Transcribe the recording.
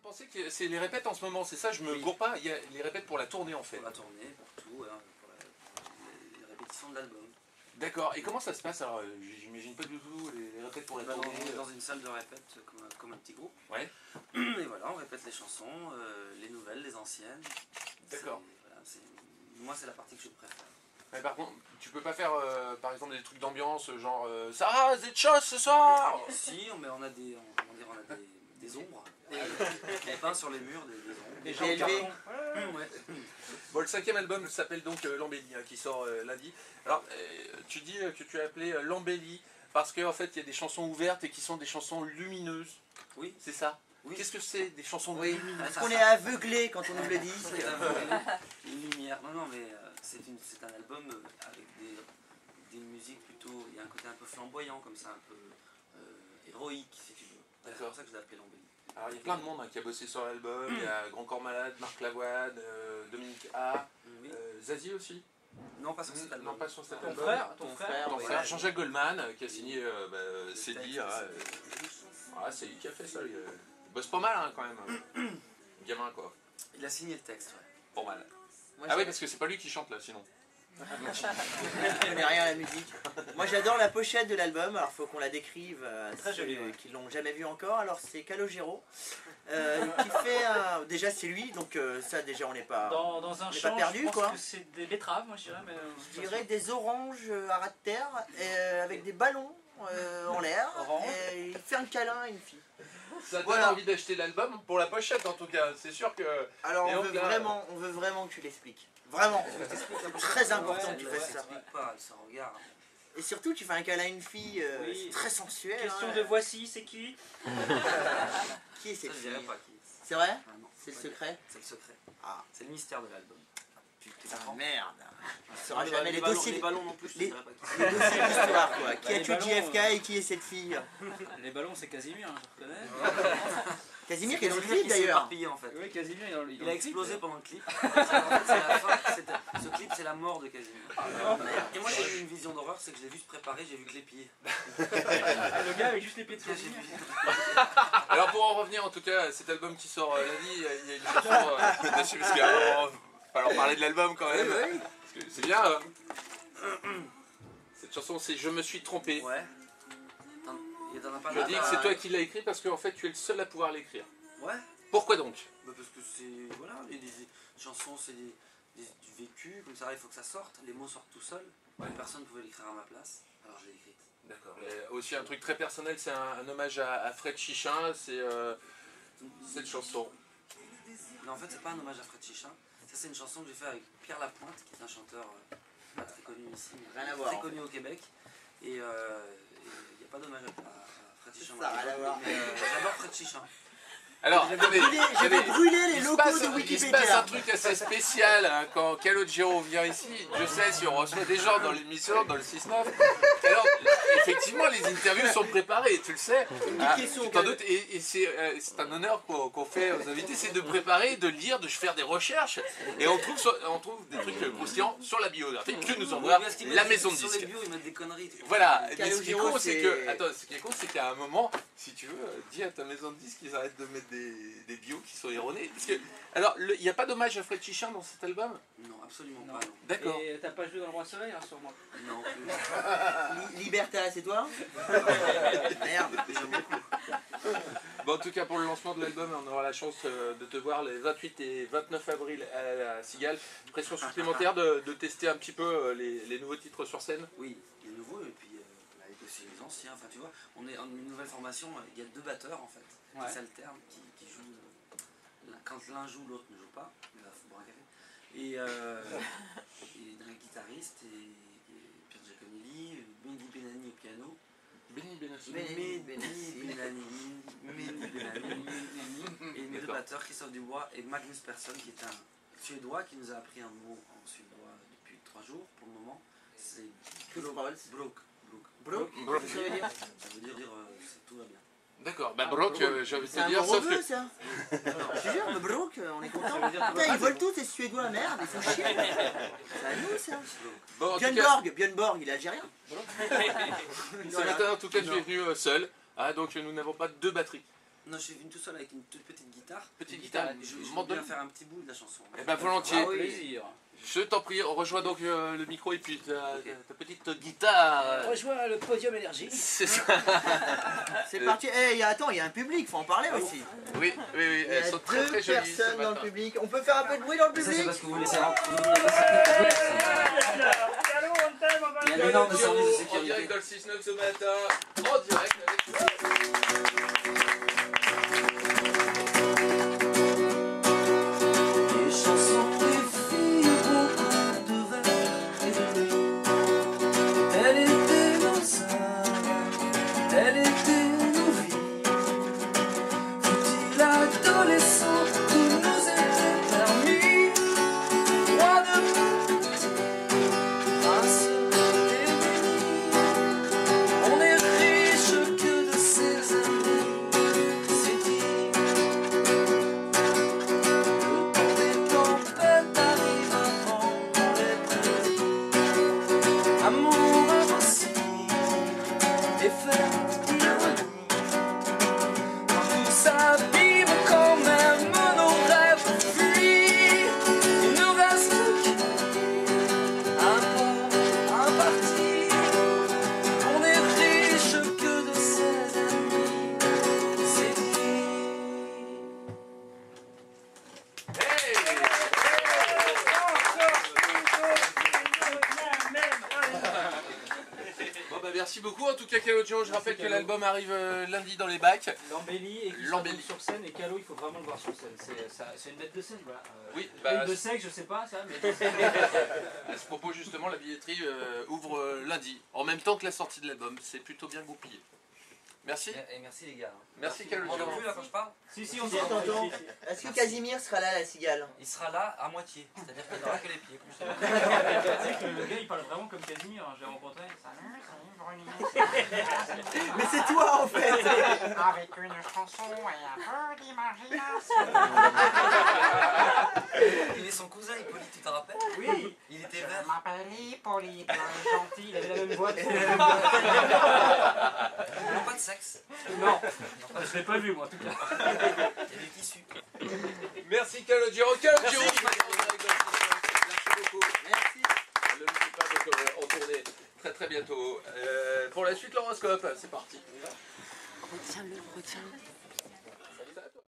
penser que c'est les répètes en ce moment, c'est ça, je me gourre pas, il y a les répètes pour la tournée en fait. Pour la tournée, pour tout, hein, pour les répétitions de l'album. D'accord, et comment ça se passe alors? J'imagine pas du tout les répètes pour la tournée. On est dans une salle de répète comme un petit groupe. Ouais. Et voilà, on répète les chansons, les nouvelles, les anciennes. D'accord. Voilà, moi c'est la partie que je préfère. Mais par contre, tu peux pas faire par exemple des trucs d'ambiance, genre Sarah, vous êtes chaud ce soir? Si, mais on a des, des ombres, des peints sur les murs, des ombres. Des gens carton. Ouais. Bon, le 5e album s'appelle donc L'Embellie, hein, qui sort lundi. Alors, tu dis que tu as appelé L'Embellie parce qu'en fait, il y a des chansons ouvertes et qui sont des chansons lumineuses. Oui. C'est ça? Oui. Qu'est-ce que c'est des chansons Oui, lumineuses? parce qu'on est aveuglé quand on nous le dit. Une lumière. Non, mais c'est un album avec des musiques plutôt. Il y a un côté un peu flamboyant, comme ça, un peu héroïque, si tu veux. C'est pour ça que je l'ai appelé L'Embellie. Alors, il y a plein de monde hein, qui a bossé sur l'album. Il y a Grand Corps Malade, Marc Lavoine, Dominique A, Oui. Zazie aussi. Non, pas sur cet album. Non, pas sur cet Ton album. frère, Ton oui. frère, Jean-Jacques Goldman, qui a signé C'est dit. textes, C'est lui qui a fait ça. Il bosse pas mal hein, quand même. Gamin quoi. Il a signé le texte, ouais. Pas mal. Moi, Ah oui, parce que c'est pas lui qui chante là sinon. je connais rien à la musique. Moi j'adore la pochette de l'album, alors faut qu'on la décrive à Très ceux jolie, ouais. qui l'ont jamais vu encore. Alors c'est Calogero qui fait déjà c'est lui, donc ça déjà on n'est pas... Dans un on n'est champ, pas perdu, je pense quoi. que c'est des betteraves, moi je dirais. Mais, Je dirais des oranges à ras de terre avec des ballons en l'air. Orange. Et il fait un câlin à une fille. Ça donne Voilà. envie d'acheter l'album pour la pochette en tout cas. C'est sûr que. Alors Et on donc, veut, là, on veut vraiment que tu l'expliques. Vraiment. Très important que tu fasses ça. Elle pas, elle se regarde. Et surtout tu fais un câlin à une fille Oui. très sensuelle. Question hein. de voici, c'est qui? Qui est Ça, cette je fille? dirais pas qui. C'est vrai? Ah non, C'est le pas secret? dire. C'est le secret. Ah. C'est le mystère de l'album. Putain, merde. On saura jamais les ballons, dossiers. les ballons non plus, je les- dirais pas qui. Les dossiers d'histoire quoi. Qui a les tué ballons, JFK et qui est cette fille? Les ballons, c'est Casimir, hein, je reconnais. Casimir qui est dans le Casimir clip qui s'est d'ailleurs. éparpillé, en fait. Oui, Casimir, Il a explosé pendant le clip. En fait, c'est la fin. Ce clip, c'est la mort de Casimir. Et moi, j'ai eu une vision d'horreur, c'est que je l'ai vu se préparer, j'ai vu que les pieds. Le gars avec juste les pieds de J'ai Casimir. vu. Alors pour en revenir en tout cas, cet album qui sort lundi, il y a une chanson dessus parce qu'il va falloir parler de l'album quand même. Oui. Parce que c'est bien. Cette chanson c'est Je me suis trompé. Ouais. T'en as pas Je dis que c'est toi qui l'as écrit parce qu'en fait tu es le seul à pouvoir l'écrire. Ouais. Pourquoi donc? Bah parce que c'est. Voilà, les chansons, c'est du vécu, comme ça, il faut que ça sorte. Les mots sortent tout seuls. Personne ne pouvait l'écrire à ma place, alors je l'ai écrite. D'accord. Aussi un truc très personnel, c'est un hommage à Fred Chichin, c'est cette chanson. Non, en fait, c'est pas un hommage à Fred Chichin. Ça, c'est une chanson que j'ai fait avec Pierre Lapointe, qui est un chanteur pas très connu ici, mais Rien à voir, très en connu au Québec. Et il n'y a pas d'hommage à Fred Chichin. Ça a rien à voir. Mais j'adore Fred Chichin. Alors, J'avais brûlé les il se logos passe de un Wikipédia. truc assez spécial hein, quand Calogero vient ici. Je sais si on reçoit des gens dans l'émission, dans le 6-9. Alors, effectivement, les interviews sont préparées, tu le sais. Ah, question, tu t'en doutes, et c'est un honneur qu'on fait aux invités, c'est de préparer, de lire, de faire des recherches. Et on trouve des trucs croustillants sur la biographie que nous envoie Parce qu'ils la mettent- maison de Sur disques. les bios, ils mettent des conneries. Voilà, mais ce qui est Calogero, con, c'est c'est- que. Attends, ce qui est con, c'est qu'à un moment, si tu veux, dis à ta maison de disques qu'ils arrêtent de mettre des bios qui sont erronés. Parce que. Alors, il n'y a pas d'hommage à Fred Chichin dans cet album? Non, absolument Non. pas, non. D'accord. Et t'as pas joué dans le Roi Soleil, sûrement. Non, plus. Liberta, c'est toi? Merde. J'aime beaucoup. Bon, en tout cas, pour le lancement de l'album, on aura la chance de te voir les 28 et 29 avril à la Cigale. Pression supplémentaire de tester un petit peu les nouveaux titres sur scène. Oui, il est nouveau et puis avec aussi les anciens. Enfin, tu vois, on est en une nouvelle formation. Il y a deux batteurs en fait Ouais. qui s'alternent, qui jouent. Quand l'un joue, l'autre ne joue pas. Il va boire un café. Et un guitariste et Pierre Giaconelli, Mehdi Benani au piano. Benny Benassi. Benny Et mes deux D'accord. batteurs, Christophe Dubois et Magnus Persson, qui est un Suédois qui nous a appris un mot en suédois depuis 3 jours pour le moment. C'est Broke. Broke. Broke. Broke. Ça veut dire? Ça veut dire tout va bien. D'accord, bah Brock, j'ai envie de C'est te un dire, bon sauf reveu que. ça. Je te jure, le Broke, on est content. veut dire que- Putain, ils volent tous ces Suédois, merde, ils font chier. C'est à nous ça. Bon, en tout cas, Björn Borg, il est algérien. ce matin, en tout cas, tu es venu seul. Ah, donc nous n'avons pas deux batteries. Non, je suis venu tout seul avec une toute petite guitare. Petite guitare, Je m'en veux bien donne. faire un petit bout de la chanson. Eh ben volontiers. Ah oui. Plaisir. Je t'en prie, on rejoint donc le micro et puis ta petite guitare. Rejoins le podium énergie. C'est ça. C'est parti. Eh, attends, il y a un public, faut en parler aussi. Oui, Il y elles a sont très très deux jolies ce personnes dans le matin. public. On peut faire un peu de bruit dans le Ça, c'est public? parce que vous laissez rentrer. Allô, on t'aime, on va Il y a un énorme service de En sécurité. direct dans le 6-9 ce matin, en direct avec Les chansons des filles, beaucoup de verre et de nuit. Elle était nos âmes, elle était nos vies. Fut-il adolescent, tout nous était permis. Roi de petit, grâce et béni. On est riche que de ses amis, c'est dit. Le temps des tempêtes arrive avant les pluies. Amour impossible, défaite, ironie. Tout s'abîme quand même nos rêves fuient. Il nous reste un pas, un parti. On est riche que de ses amis, c'est dit. Bon bah merci beaucoup en tout cas Calogero, je rappelle que l'album arrive lundi dans les bacs. L'embellie et qui L'embellie. sur scène et Calo, il faut vraiment le voir sur scène. C'est une bête de scène, voilà. Oui, Une de sexe, je sais pas ça, mais à ce propos justement la billetterie ouvre lundi, en même temps que la sortie de l'album, c'est plutôt bien goupillé. Merci, Et merci les gars. merci On Calogero. m'entend plus là quand je parle? si Si, tonton. Est-ce que Casimir sera là, la cigale? Il sera là à moitié, c'est-à-dire qu'il n'aura que les pieds. Tu sais que le gars il parle vraiment comme Casimir, hein, j'ai rencontré. Salut, Mais c'est toi en fait. Avec une chanson et un peu d'imagination. Il est son cousin Hippolyte, tu te rappelles? Oui, Il était Je vert. m'appelle Hippolyte, un gentil. il avait la même voix. Non, pas de sexe. Non, je l'ai pas vu moi en tout cas. Il y a des tissus. Merci Calogero. Calogero, merci beaucoup. Merci. Ne l'oubliez pas donc en tournée très bientôt. Pour la suite l'horoscope, c'est parti. Retiens-le, retiens-le.